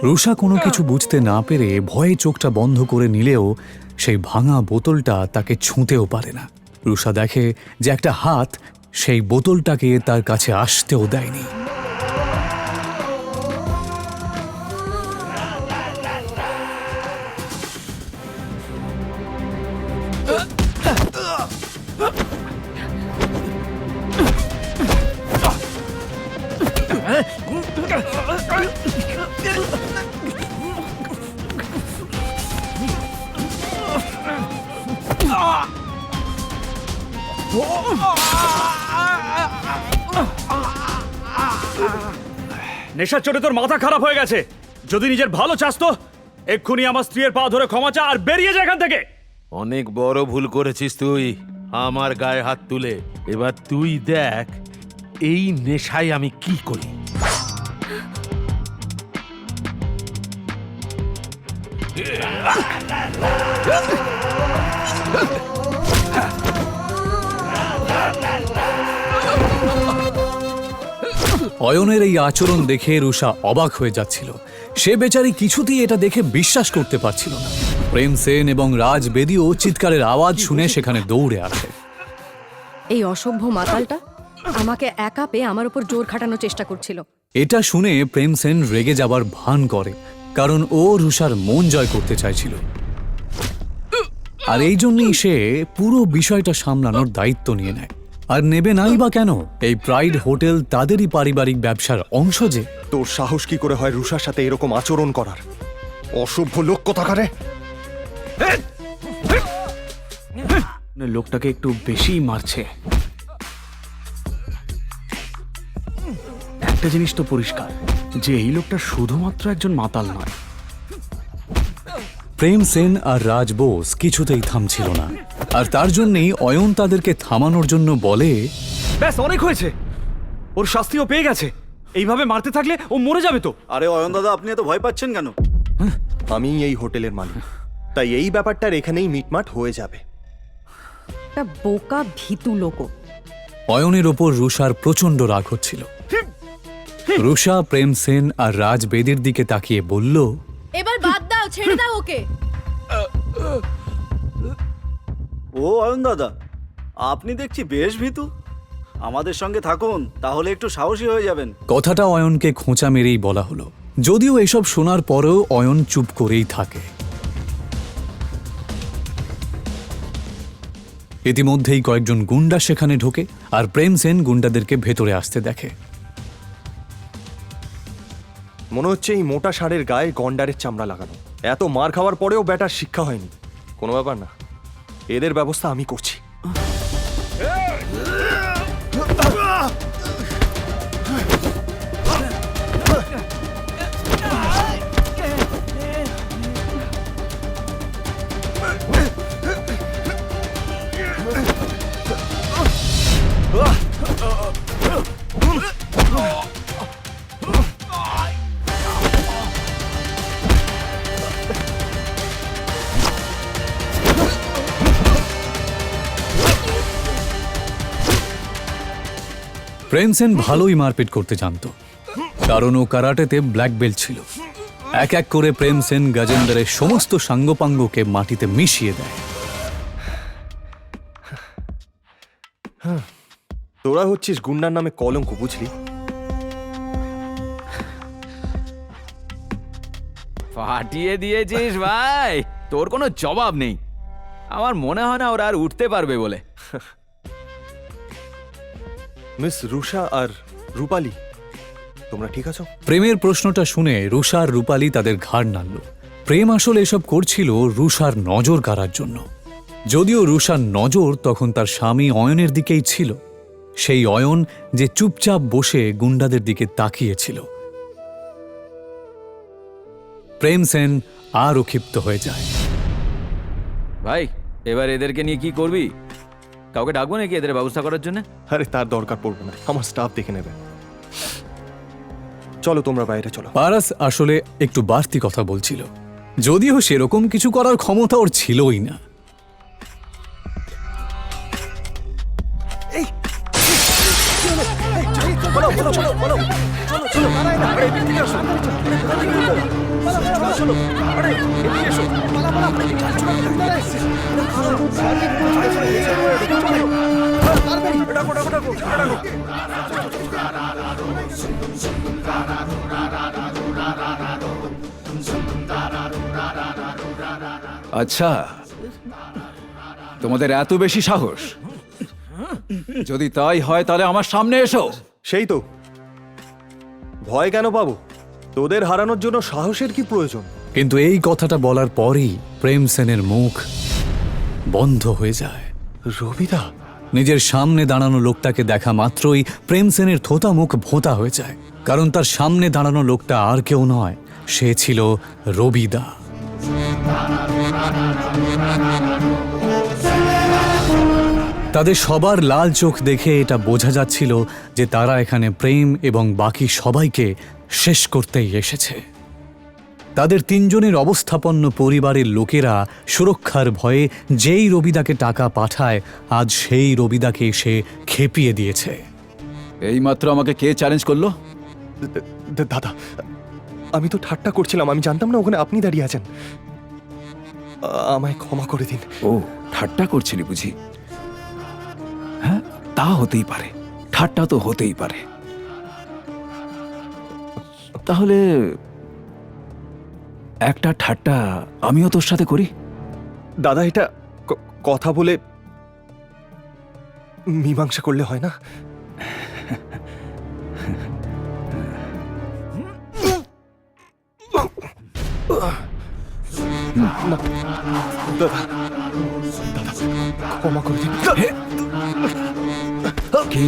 রুষা কোনো কিছু বুঝতে না পেরে ভয়ে চোখটা বন্ধ করে নিলেও সেই ভাঙা বোতলটা তাকে ছুঁতেও পারে না। রুষা দেখে যে একটা হাত সেই বোতলটাকে তার কাছে আসতেও দেয়নি। নেশার চোটে তোর মাথা খারাপ হয়ে গেছে। যদি নিজের ভালো চাস তো এক্ষুনি আমার স্ত্রীর পা ধরে ক্ষমা চা আর বেরিয়ে যা এখান থেকে। অনেক বড় ভুল করেছিস তুই, আমার গায়ে হাত তুলে। এবার তুই দেখ এই নেশায় আমি কি করি। অয়নের এই আচরণ দেখে রুষা অবাক হয়ে যাচ্ছিল। সে বেচারি কিছুতেই এটা দেখে বিশ্বাস করতে পারছিল না। প্রেম সেন এবং রাজ বেদিও চিৎকারের আওয়াজ শুনে সেখানে দৌড়ে আসে। এই অসভ্য মাতালটা আমাকে একা পেয়ে আমার উপর জোর খাটানোর চেষ্টা করছিল। এটা শুনে প্রেম সেন রেগে যাবার ভান করে, কারণ ও রুষার মন জয় করতে চাইছিল। আর এই জন্যই সে পুরো বিষয়টা সামলানোর দায়িত্ব নিয়ে নেয়। আর নেবে নাই বা কেন? এই প্রাইড হোটেল তাদেরই পারিবারিক ব্যবসার অংশ যে। তোর সাহস কি করে হয় রুষার সাথে এরকম আচরণ করার? অসভ্য লোক কোথাকারে! লোকটাকে একটু বেশিই মারছে। একটা জিনিস তো পরিষ্কার যে এই লোকটা শুধুমাত্র একজন মাতাল নয়। প্রেম সেন আর রাজ বোস কিছুতেই থামছিল না, আর তার জন্যই অয়ন তাদেরকে থামানোর জন্য বলে, ব্যাস অনেক হয়েছে, ওর শাস্তিও পেয়ে গেছে। এইভাবে মারতে থাকলে ও মরে যাবে তো। আরে অয়ন দাদা, আপনি এত ভয় পাচ্ছেন কেন? আমি এই হোটেলের মালিক, তাই এই ব্যাপারটার এখানেই মিটমাট হয়ে যাবে। একটা বোকা ভীতু লোক। অয়নের ওপর রুষার প্রচন্ড রাগ হচ্ছিল। রুষা প্রেম সেন আর রাজ বেদির দিকে তাকিয়ে বলল, এবার বাদ দাও, ছেড়ে দাও ওকে। ও অয়ন দাদা, আপনি দেখছি বেশ ভীতু। আমাদের সঙ্গে থাকুন, তাহলে একটু সাহসী হয়ে যাবেন। কথাটা অয়নকে খোঁচা মেরেই বলা হলো, যদিও এসব শোনার পরেও অয়ন চুপ করেই থাকে। ইতিমধ্যেই কয়েকজন গুন্ডা সেখানে ঢোকে, আর প্রেম সেন গুন্ডাদেরকে ভেতরে আসতে দেখে। মনে হচ্ছে এই মোটা ষাঁড়ের গায়ে গন্ডারের চামড়া লাগানো। এত মার খাওয়ার পরেও ব্যাটার শিক্ষা হয়নি। কোনো ব্যাপার না, এদের ব্যবস্থা আমি করছি। প্রেম সেন ভালোই মারপিট করতে জানত, কারণ ও কারাটেতে ব্ল্যাক বেল্ট ছিল। এক এক করে প্রেম সেন গজেন্দ্রের সমস্ত সাঙ্গপাঙ্গকে মাটিতে মিশিয়ে দেয়। তোরা হচ্ছিস গুন্ডার নামে কলঙ্ক, বুঝলি? ফাটিয়ে দিয়েছিস ভাই, তোর কোনো জবাব নেই। আমার মনে হয় না ওরা আর উঠতে পারবে বলে। মিস রুষা আর রূপালী, তোমরা ঠিক আছো? প্রেমের প্রশ্নটা শুনে রুষা আর রূপালী তাদের ঘাড় নাড়ল। প্রেম আসলে এসব করছিল রুষার নজর কাড়ার জন্য। যদিও রুষার নজর তখন তার স্বামী অয়নের দিকেই ছিল, সেই অয়ন যে চুপচাপ বসে গুন্ডাদের দিকে তাকিয়েছিল। প্রেম সেন আরও ক্ষিপ্ত হয়ে যায়। ভাই, এবার এদেরকে নিয়ে কি করবি? কাউকে ডাকবো নাকি এদের ব্যবস্থা করার জন্য? আরে তার দরকার পড়বে না, আমার স্টাফ দেখে নেবে। চলো তোমরা বাইরে চলো। পারাস আসলে একটু বাড়তি কথা বলছিল, যদিও সেরকম কিছু করার ক্ষমতা ওর ছিলই না। এই পালাও, পালাও, চলো, পালাও। চলো, চলো। আরে, এদিকে আসো। আরে, কোথা থেকে এলো? চলো, চলো। আরে, এদিকে এসো। ডাকো, ডাকো, ডাকো, ডাকো। আচ্ছা, তোমাদের এত বেশি সাহস? যদি তাই হয় তাহলে আমার সামনে এসো। সেই তো, ভয় কেন পাবো? তোদের হারানোর জন্য সাহসের কি প্রয়োজন? কিন্তু এই কথাটা বলার পরই প্রেম সেনের মুখ বন্ধ হয়ে যায়। রবিদা, নিজের সামনে দাঁড়ানো লোকটাকে দেখা মাত্রই প্রেম সেনের থোতা মুখ ভোঁতা হয়ে যায়, কারণ তার সামনে দাঁড়ানো লোকটা আর কেউ নয়, সে ছিল রবিদা। তাদের সবার লাল চোখ দেখে এটা বোঝা যাচ্ছিল যে তারা এখানে প্রেম এবং বাকি সবাইকে শেষ করতেই এসেছে। তাদের তিনজনের অবস্থাপন্ন পরিবারের লোকেরা সুরক্ষার ভয়ে যেই রবিদাকে টাকা পাঠায়, আজ সেই রবিদাকে এসে খেপিয়ে দিয়েছে। এইমাত্র আমাকে কে চ্যালেঞ্জ করলো? দাদা, আমি তো ঠাট্টা করছিলাম, আমি জানতাম না ওখানে আপনি দাঁড়িয়ে আছেন। আমায় ক্ষমা করে দিন। ও, ঠাট্টা করছিলি বুঝি? হ্যাঁ, তা হতেই পারে, ঠাট্টা তো হতেই পারে। তাহলে একটা ঠাট্টা আমিও তোর সাথে করি। দাদা, এটা কথা বলে মীমাংসা করলে হয় না? না, দাদা, দাদা, ক্ষমা করে দিন। কি,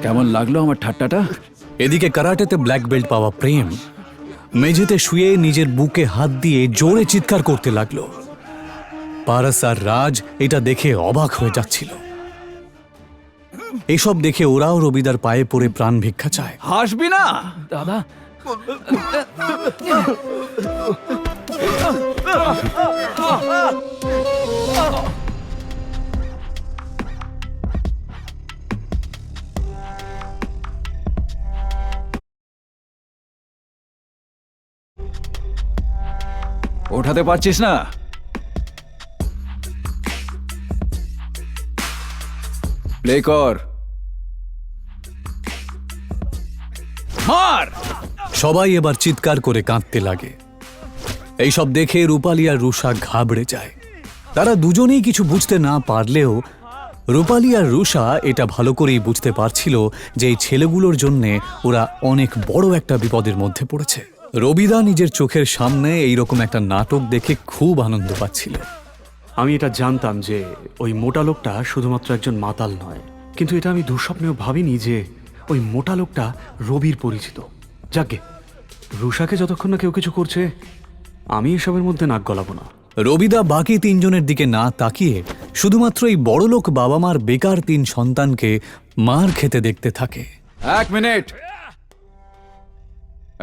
কেমন লাগলো আমার ঠাট্টাটা? এদিকে কারাটেতে ব্ল্যাক বেল্ট পাওয়া প্রেম মেঝেতে শুয়ে নিজের বুকে হাত দিয়ে জোরে চিৎকার করতে লাগলো। পারাস আর রাজ এটা দেখে অবাক হয়ে যাচ্ছিল। এসব দেখে ওরাও রবিদার পায়ে পড়ে প্রাণ ভিক্ষা চায়। হাসবি না দাদা? ওঠাতে পারছিস না? প্লে কর, মার। সবাই এবার চিৎকার করে কাঁদতে লাগে। এইসব দেখে রূপালী আর রুষা ঘাবড়ে যায়। তারা দুজনেই কিছু বুঝতে না পারলেও রূপালী আর রুষা এটা ভালো করেই বুঝতে পারছিল যে এই ছেলেগুলোর জন্যে ওরা অনেক বড় একটা বিপদের মধ্যে পড়েছে। রবিদা নিজের চোখের সামনে এইরকম একটা নাটক দেখে খুব আনন্দ পাচ্ছিল। আমি এটা জানতাম যে ওই মোটা লোকটা শুধুমাত্র একজন মাতাল নয়, কিন্তু এটা আমি দুঃস্বপ্নেও ভাবিনি যে ওই মোটা লোকটা রবির পরিচিত। যাকে রুষাকে যতক্ষণ না কেউ কিছু করছে, আমি এসবের মধ্যে নাক গলাবো না। রবিদা বাকি তিনজনের দিকে না তাকিয়ে শুধুমাত্র এই বড়লোক বাবা মার বেকার তিন সন্তানকে মার খেতে দেখতে থাকে। এক মিনিট,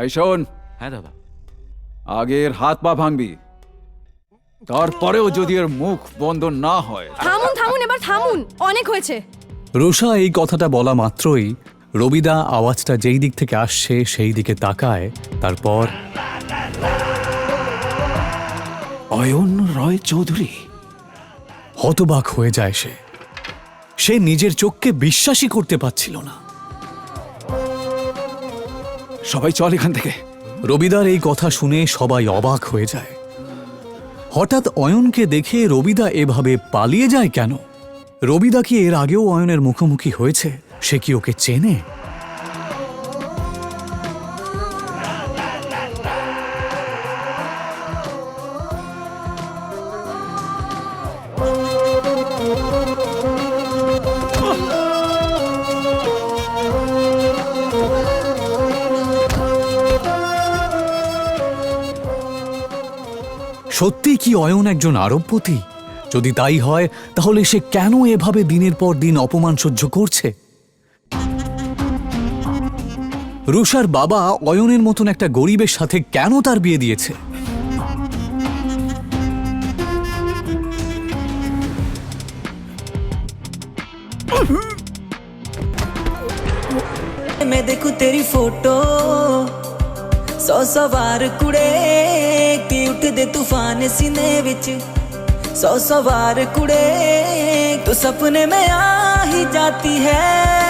এই শোন, হ্যাঁ দাদা। আগের হাত পা ভাঙবি, তারপরেও যদি এর মুখ বন্ধ না হয়। থামুন থামুন, এবার থামুন, অনেক হয়েছে। রুষা এই কথাটা বলা মাত্রই রবিদা আওয়াজটা যেই দিক থেকে আসছে সেই দিকে তাকায়। তারপর অয়ন রয় চৌধুরী। হতবাক হয়ে যায় সে নিজের চোখকে বিশ্বাসই করতে পারছিল না। সবাই চল এখান থেকে। রবিদার এই কথা শুনে সবাই অবাক হয়ে যায়। হঠাৎ অয়নকে দেখে রবিদা এভাবে পালিয়ে যায় কেন? রবিদা কি এর আগেও অয়নের মুখোমুখি হয়েছে? সে কি ওকে চেনে? সত্যি কি অয়ন একজন আরবপতি? যদি তাই হয় তাহলে সে কেন এভাবে দিনের পর দিন অপমান সহ্য করছে? রুষার বাবা অয়নের মতন একটা গরিবের সাথে কেন তার বিয়ে দিয়েছে? मैं देखूं तेरी फोटो, सौ सवार कुड़े की उठ दे तूफान सीने विच, सौ सवार कुड़े तू सपने में आ ही जाती है।